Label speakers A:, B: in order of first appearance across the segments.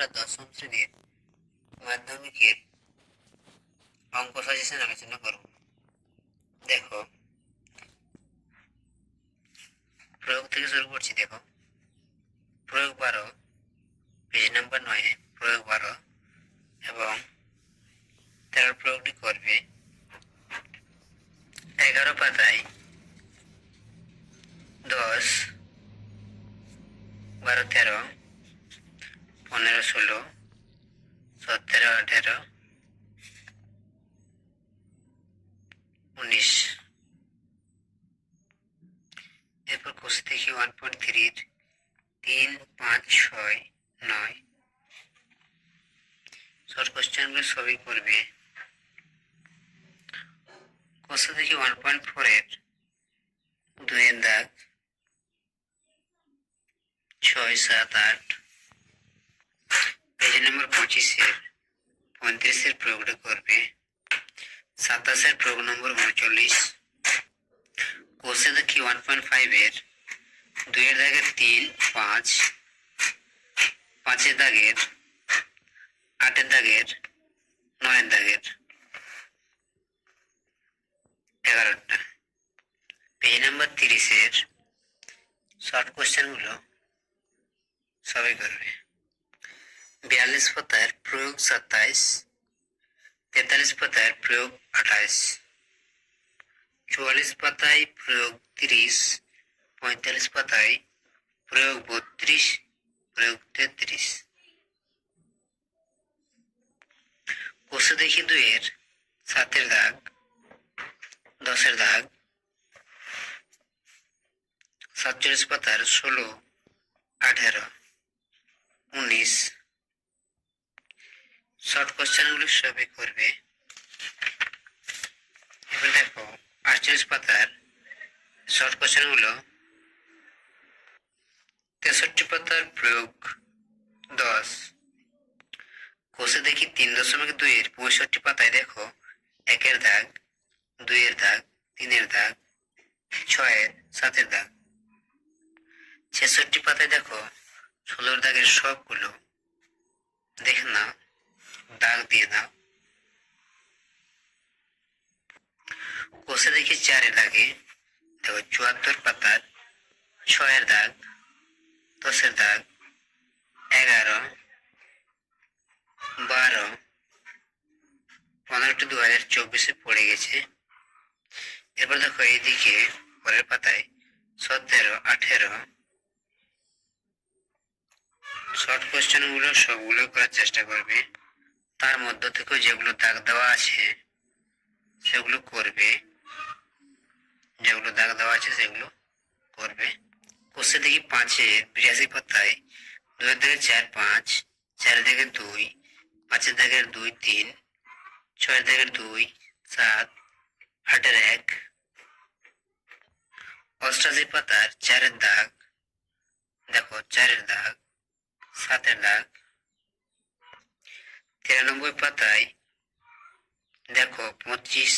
A: আমরা দশম শ্রেণীর মাধ্যমিকের অঙ্ক সাজেশন আলোচনা করব। দেখো, প্রয়োগ থেকে শুরু করছি। দেখো, প্রয়োগ 12, পেজ নাম্বার 9, প্রয়োগ 12 এবং 13 প্রয়োগটি করবে 11 পাতায় 10, 12, 13, 15, 16, 17, 18, 19। এরপর কোষে দেখি 1.3-র 3, 5, 6, 9 শর্ট কোশ্চেনগুলো সবই করবে। কোষে দেখি 1.4-এর 2-এর দাগ 6, 7, 8। পেজ নম্বর 25-এর 35-এর প্রয়োগটা করবে। 27-এর প্রয়োগ নম্বর 39। কোষে দেখি 1.5-এর 2-এর দাগের 3, 5, 5-এর দাগের 8-এর দাগের 9-এর দাগের 11টা। পেজ নাম্বার 30-এর শর্ট কোশ্চেনগুলো সবই করবে। 42 পাতার প্রয়োগ 27, 43 পাতায় প্রয়োগ 28, 44 পাতায় প্রয়োগ 30, 45 পাতায় প্রয়োগ 32, প্রয়োগ 33। কোষে দেখি 2-এর 7-এর দাগ, 10-এর দাগ, 47 পাতার 16, 18, 19 শর্ট কোশ্চেনগুলো সবই করবে। এবার দেখো, 48 পাতার শর্ট কোশ্চেনগুলো 63 পাতার প্রয়োগ 10। কোষে দেখি 3.2-এর 65 পাতায় দেখো 1-এর দাগ, 2-এর দাগ, 3-এর দাগ, 6-এর, 7-এর দাগ। 66 পাতায় দেখো 16-এর দাগের সবগুলো দেখে নাও, দাগ দিয়ে দাও। কোষে দেখি 4-এর দাগে দেখো 74 পাতার 6-এর দাগ, 10-এর দাগ, 11, 12, 15টি 2024-এ পড়ে গেছে। এরপর দেখো এইদিকে পরের পাতায় 17, 18 শর্ট কোশ্চেন গুলো সবগুলো করার চেষ্টা করবে। তার মধ্য থেকে যেগুলো দাগ দেওয়া আছে সেগুলো করবে, যেগুলো দাগ দেওয়া আছে সেগুলো করবে। কোষে দেখি 5-এর 82 পাতায় 2-এর দাগের 4, 5, 4-এর দাগের 2, 5-এর দাগের 2, 3, 6-এর দাগের 2, 7, 8-এর 1। 88 পাতার 4-এর দাগ দেখো 4-এর দাগ, 7-এর দাগ। 93 পাতায় দেখো 25,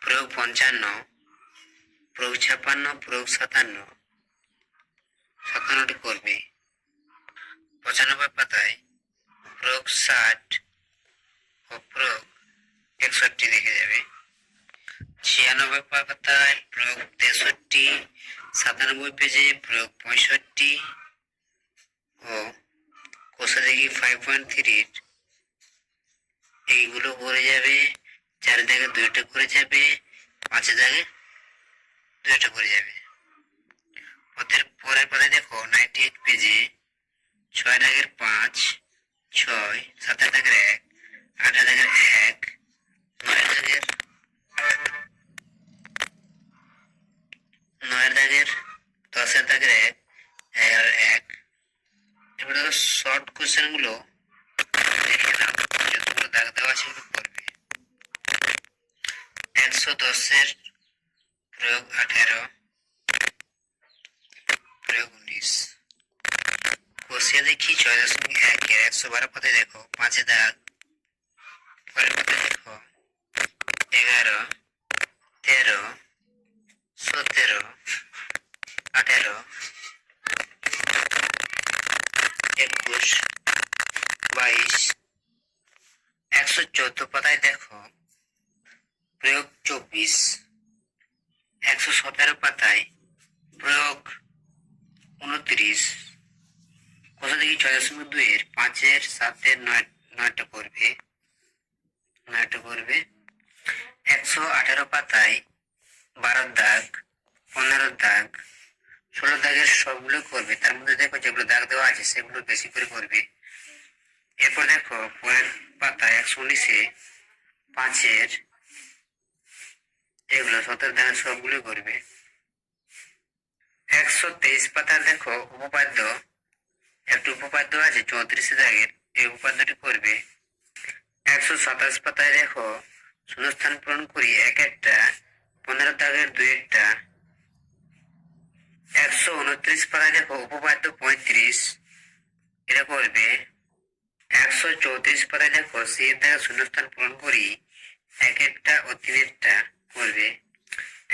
A: প্রয়োগ 55, প্রয়োগ 56, প্রয়োগ 57, 57টি করবে। 95 পাতায় প্রয়োগ 60 ও প্রয়োগ 61 দেখে যাবে। 96 পাতায় প্রয়োগ 63, 97 পেজে প্রয়োগ 65 ও কোষে দেখি 5.3-র এইগুলো করে যাবে। 4-এর দাগে 2টা করে যাবে, 5-এর দাগে 2টা করে যাবে। ওদের পরের পাতায় দেখো 98 পেজে 6 দাগের 5, 6, 7 দাগের 1, 8 দাগের 1, 9 দাগের 10 দাগের 1, 11-এর 1। এবার দেখো শর্ট কোশ্চেন গুলো দেখে নাও, যতগুলো দাগ দেওয়া সেগুলো করবে। 110-এর প্রয়োগ 18, প্রয়োগ 19। কোষে দেখি 6.1-এর 112 পাতায় দেখো 5-এর দাগ, পরের পাতায় দেখো 11, 13, 17, 18, 21, 14 পাতায় দেখো প্রয়োগ 24। 117 পাতায় প্রয়োগ 29। কোথা থেকে 6.2 এর 5-এর 7-এর 9টা করবে। 118 পাতায় 12 দাগ, 15 দাগ, 16 দাগের সবগুলো করবে। তার মধ্যে দেখো যেগুলো দাগ দেওয়া আছে সেগুলো বেশি করে করবে। এরপর দেখো পরের পাতায় 119-এ 5-এর এগুলো 17 দাগের সবগুলো করবে। 123 পাতায় দেখো উপপাদ্য, একটু উপপাদ্য আছে 34 দাগের, এই উপপাদ্যটি করবে। 127 পাতায় দেখো শূন্যস্থান পূরণ করি 1-1টা, 15 দাগের 2-1টা। 129 পাতায় দেখো উপপাদ্য 35, এটা করবে। 134 পাতায় দেখো সি এর দাগে শূন্যস্থান পূরণ করি 1-1টা ও 3-1টা করবে।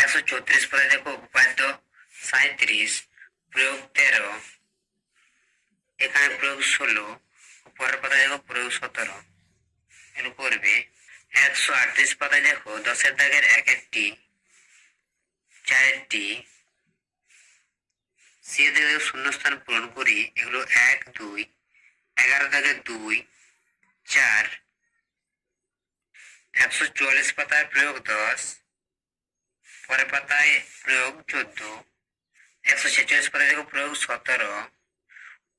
A: 134 পাতায় দেখো উপপাদ্য 37 প্রয়োগ 13, এখানে প্রয়োগ 16, পরের পাতায় দেখো প্রয়োগ 17, এটা করবে। 138 পাতায় দেখো 10-এর দাগের 1-1টি, 4-টি, সি এর দাগে শূন্যস্থান পূরণ করি এগুলো 1, 2, 11 দাগের 2, 4। 144 পাতায় প্রয়োগ 10, পরের পাতায় প্রয়োগ 14। 146 পাতায় দেখো প্রয়োগ 17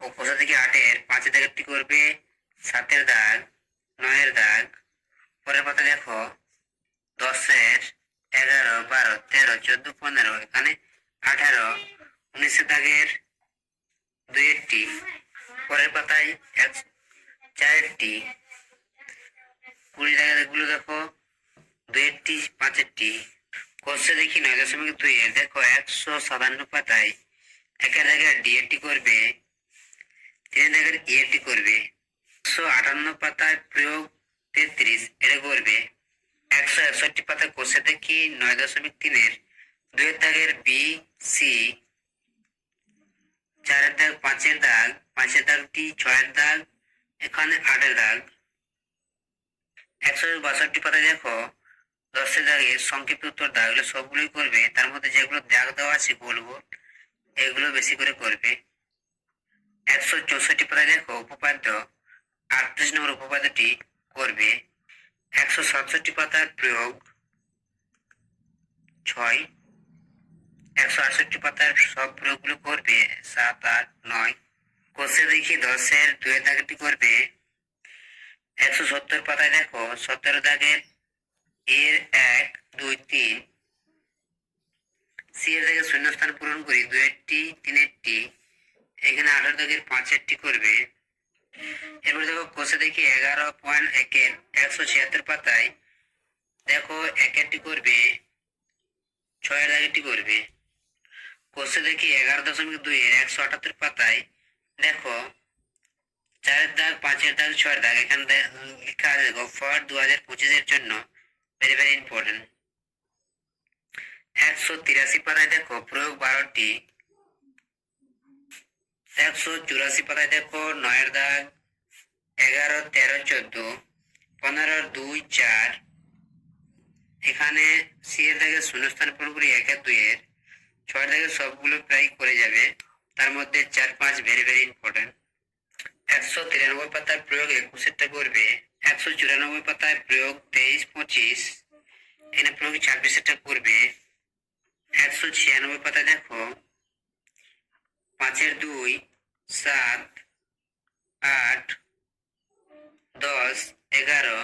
A: ও কোথা থেকে 8-এর 5-এর দাগেরটি করবে 7-এর দাগ, 9-এর দাগ। পরের পাতা দেখো 10-এর 11, 12, 13, 14, 15, এখানে 18, 19-এর দাগের 2-1টি। পরের পাতায় 4-টি, 20 দাগের গুলো দেখো 2-1টি, 5-টি। কোর্সে দেখি 9.2 এর দেখো 157 পাতায় 1-এর দাগের ডি-এরটি করবে, 3-এর দাগের ই-এরটি করবে। 158 পাতায় প্রয়োগ 33, এটা করবে। 161 পাতায় কোর্সে দেখি 9.3 এর 2-এর দাগের বি, সি, 4-এর দাগ, 5-এর দাগ, 5-এর দাগটি, 6-এর দাগ, এখানে 8-এর দাগ। 162 পাতায় দেখো 10-এর দাগের সংক্ষিপ্ত উত্তর দাগ, এগুলো সবগুলোই করবে। তার মধ্যে যেগুলো দাগ দেওয়া আছে বলবো এগুলো বেশি করে করবে। 164 পাতায় দেখো উপপাদ্য 38 নম্বর উপপাদ্যটি করবে। 167 পাতার প্রয়োগ 6। 168 পাতার সব প্রয়োগগুলো করবে 7, 8, 9। কোর্সে দেখি 10-এর 2-এর দাগেরটি করবে। 170 পাতায় দেখো 17 দাগের এর 1, 2, 3, সি এর দাগের শূন্যস্থান পূরণ করি 2-1টি, 3-1টি, এখানে 18 দাগের 5-1টি করবে। এরপর দেখো কোষে দেখি 11.1 এর 176 পাতায় দেখো 1-1টি করবে, 6-এর দাগেরটি করবে। কোষে দেখি 11.2 এর 178 পাতায় দেখো 4-এর দাগ, 5-এর দাগ, 6-এর দাগ, এখানে লেখা আছে দেখো ফর 2025 এর জন্য ভেরি ভেরি ইম্পর্টেন্ট। 183 পাতায় দেখো প্রয়োগ 12টি। 184 পাতায় দেখো 9-এর দাগ, 11, 13, 14, 15, 2, 4, এখানে সি এর দাগে শূন্যস্থান পূরণ করি 1 আর 2 এর, 6-এর দাগে সবগুলো প্রায় করে যাবে। তার মধ্যে 4, 5 ভেরি ভেরি ইম্পর্টেন্ট। 193 পাতায় প্রয়োগ 21-টা করবে। 194 পাতায় প্রয়োগ 23, 25, এখানে প্রয়োগ 26-টা করবে। 196 পাতায় দেখো 5-এর 2, 7, 8, 10, 11।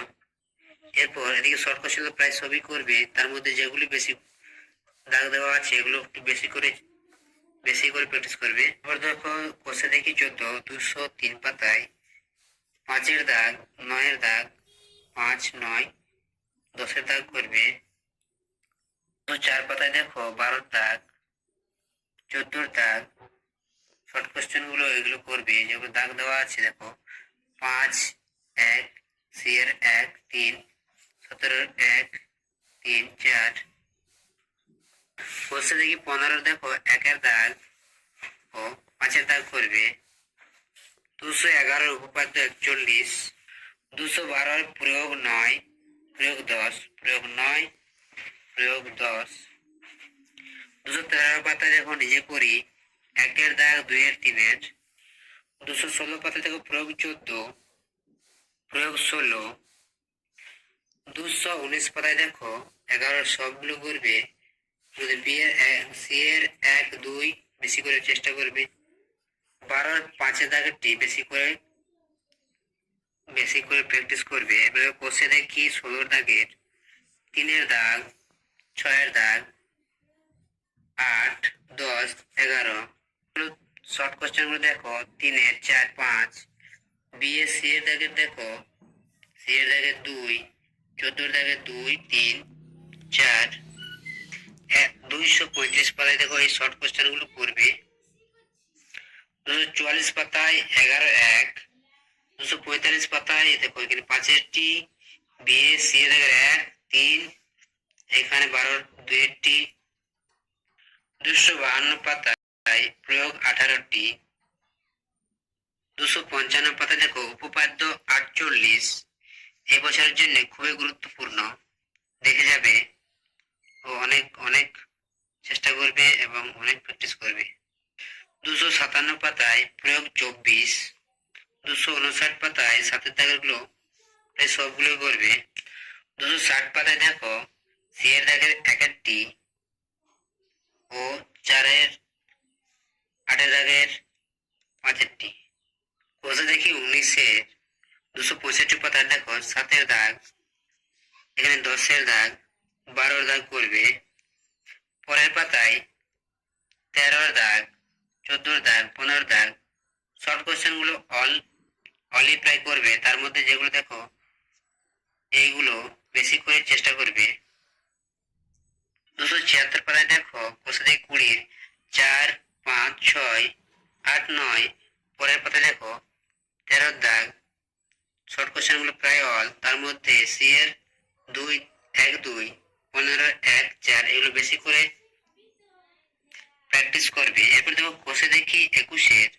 A: এরপর এদিকে শর্ট কোশ্চেন প্রায় সবই করবে। তার মধ্যে যেগুলি বেশি দাগ দেওয়া আছে এগুলো একটু বেশি করে প্র্যাকটিস করবে। এবার দেখো কোশ্চেন দেখি 203 পাতায় 5-এর দাগ, 9-এর দাগ, 5, 9, 10-এর দাগ করবে। 4 পাতায় দেখো 12-র দাগ, 14-র দাগ, শর্ট কোশ্চেন গুলো এগুলো করবে। যেগুলো দাগ দেওয়া আছে দেখো 5, 1, সি এর 1, 3, 17-এর 1, 3, 4। কোশ্চেন দেখি 15-র দেখো 1-এর দাগ ও 5-এর দাগ করবে। 211-র উপপাদ্য 41, 212-র প্রয়োগ 9, প্রয়োগ 10, প্রয়োগ 9, প্রয়োগ 10। 213 পাতায় দেখো নিজে করি 1-এর দাগ 2-এর 3-এর। 216 পাতায় দেখো প্রয়োগ 14, প্রয়োগ 16। 219 পাতায় দেখো 11 সবগুলো করবে, যদি সি এর 1, 2 বেশি করে চেষ্টা করবে। 12-র 5-এর দাগেরটি বেশি করে প্র্যাকটিস করবে। এবারে কষে দেখি 16 দাগের 3-এর দাগ, 6-এর দাগ, 8, 10, 11। শর্ট কোশ্চেনগুলো দেখো 3-এর 4, 5। সি এর দাগের দেখো, সি এর দাগের 2, 14-র দাগের 2, 3, 4। 235 পাতায় দেখো এই শর্ট কোশ্চেনগুলো করবে। 244 পাতায় 11, 1। 245 পাতায় দেখো এখানে 5-এর টি, সি এর দাগের 1, 3, এখানে 12-র 2-এর টি। 252 পাতায় প্রয়োগ 18টি। 255 পাতায় দেখো উপপাদ্য 48 এই বছরের জন্য খুবই গুরুত্বপূর্ণ, দেখে যাবে ও অনেক অনেক চেষ্টা করবে এবং অনেক প্র্যাকটিস করবে। 257 পাতায় প্রয়োগ 24। 259 পাতায় 7-এর দাগেরগুলো প্রায় সবগুলো করবে। 260 পাতায় দেখো সি এর দাগের 1-এর টি ও 4-এর 8-এর দাগের 5-এর টি। কোষে দেখি 19-এর 265 পাতায় দেখো 7-এর দাগ, এখানে 10-এর দাগ, 12-র দাগ করবে। পরের পাতায় 13-র দাগ, 14-র দাগ, 15-র দাগ। শর্ট কোশ্চেনগুলো অলি প্রায় করবে, তার মধ্যে যেগুলো দেখো এইগুলো বেশি করে চেষ্টা করবে। 276 পাতায় দেখো কোষে দেখি 20-র 4, 5, 6, 8, 9। পরের পাতায় দেখো 13-র দাগ। শর্ট কোশ্চেনগুলো প্রায় তার মধ্যে সি এর 2, 1, 2, 15-র 1, 4 এগুলো বেশি করে প্র্যাকটিস করবে। এরপর দেখো কোষে দেখি 21-এর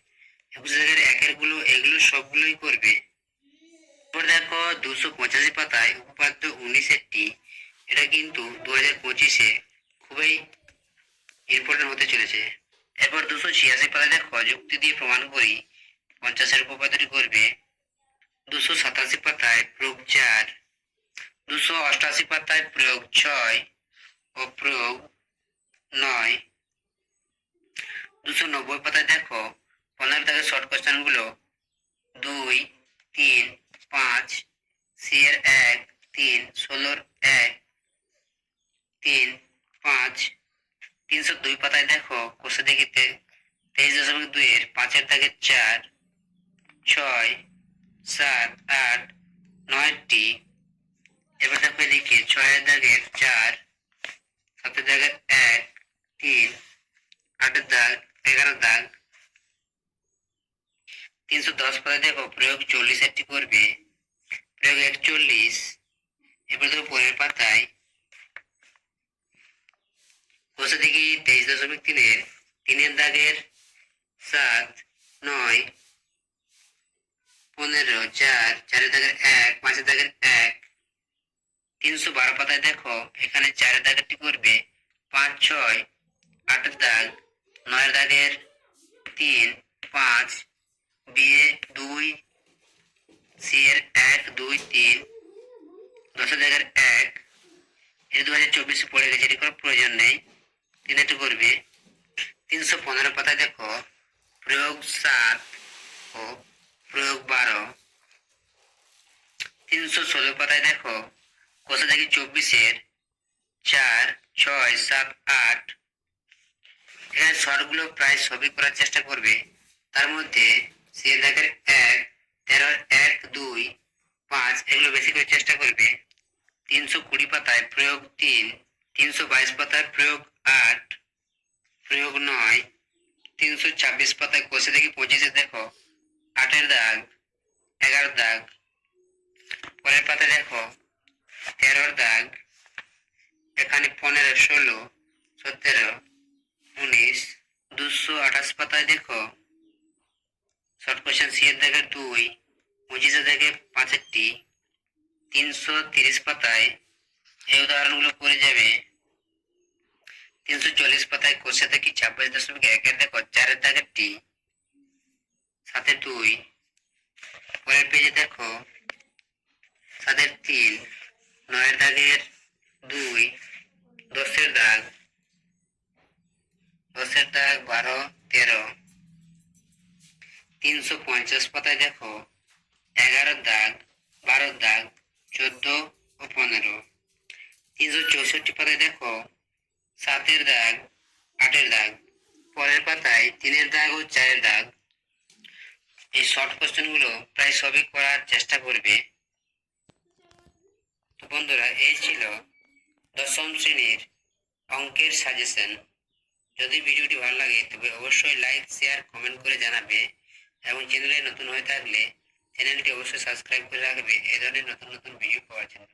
A: 1-এর এগুলো সবগুলোই করবে। এরপর দেখো 285 পাতায় উপপাদ্য 19-এর টি, এটা কিন্তু 2025-এ খুবই ইম্পর্টেন্ট হতে চলেছে। এরপর 286 পাতায় দেখো যুক্তি দিয়ে প্রমাণ করি 50-এর উপপাদ্যটি করবে। 287 পাতায় প্রয়োগ 4। 288 পাতায় প্রয়োগ 6 ও প্রয়োগ 9। 290 পাতায় দেখো 15 দাগের শর্ট কোশ্চেনগুলো 2, 3, 5, সি এর 1, 3, 16-র 1, 3, 5। 302 পাতায় দেখো কোষে দেখিতে 23.2-এর 5-এর দাগের 4, 6, 7, 8, 9টি। এবার দেখো এদিকে 6-এর দাগের 4, 7-এর দাগের 1, 3, 8-এর দাগ, 11-র দাগ। 310 পাতায় দেখো প্রয়োগ 40-এরটি করবে, প্রয়োগ 41। এবার দেখো পরের পাতায় কোষে দেখি 23.3-এর 3-এর দাগের 7, 9, 15, 4, 4-এর দাগের 1, 5-এর দাগের 1। 312 পাতায় দেখো এখানে 4-এর দাগেরটি করবে, 5, 6, 8-এর দাগ, 9-এর দাগের 3, 5, বিয়ে 2, সি এর 1, 2, 3, 10-এর দাগের 1। এটা 2024-এ পড়ে গেছে, এটি করার প্রয়োজন নেই, 3-এটি করবে। 315 পাতায় দেখো প্রয়োগ 7 ও প্রয়োগ 12। 316 পাতায় দেখো কোষে দেখি 24-এর 4, 6, 7, 8। এখানে শর্টগুলো প্রায় সবই করার চেষ্টা করবে, তার মধ্যে সি এর দাগের 1, 13-র 1, 2, 5 এগুলো বেশি করে চেষ্টা করবে। 320 পাতায় প্রয়োগ 3। 322 পাতায় প্রয়োগ 8, প্রয়োগ 9। 326 পাতায় কোষে দেখি 25-এ দেখো 8-এর দাগ, 11-র দাগ। পরের পাতায় দেখো 13-র দাগ, এখানে 15, 16, 17, 19। 228 পাতায় দেখো শর্ট কোশ্চেন সি এর দাগের 2, 25-এর দাগে 5-এরটি। 330 পাতায় এই উদাহরণগুলো করে যাবে। 340 পাতায় কোষে দেখি 26.1 দেখো 4 দাগের টি, 7-2। পরের পেজে দেখো 7-3, 9 দাগের 2, 10 দাগ, 10 দাগ 12-13। 350 পাতায় দেখো 11 দাগ, 12 দাগ, 14 ও 15। 364 পাতায় দেখো 7 দাগ, 8 দাগ। পরের পাতায় 3 দাগ ও 4 দাগ। এই শর্ট কোশ্চেনগুলো প্রায় সবই করার চেষ্টা করবে। তো বন্ধুরা, এই ছিল দশম শ্রেণীর অঙ্কের সাজেশন। যদি ভিডিওটি ভালো লাগে তবে অবশ্যই লাইক, শেয়ার, কমেন্ট করে জানাবে এবং চ্যানেলে নতুন হয়ে থাকলে চ্যানেলটি অবশ্যই সাবস্ক্রাইব করে রাখবে এই ধরনের নতুন নতুন ভিডিও পাওয়ার জন্য।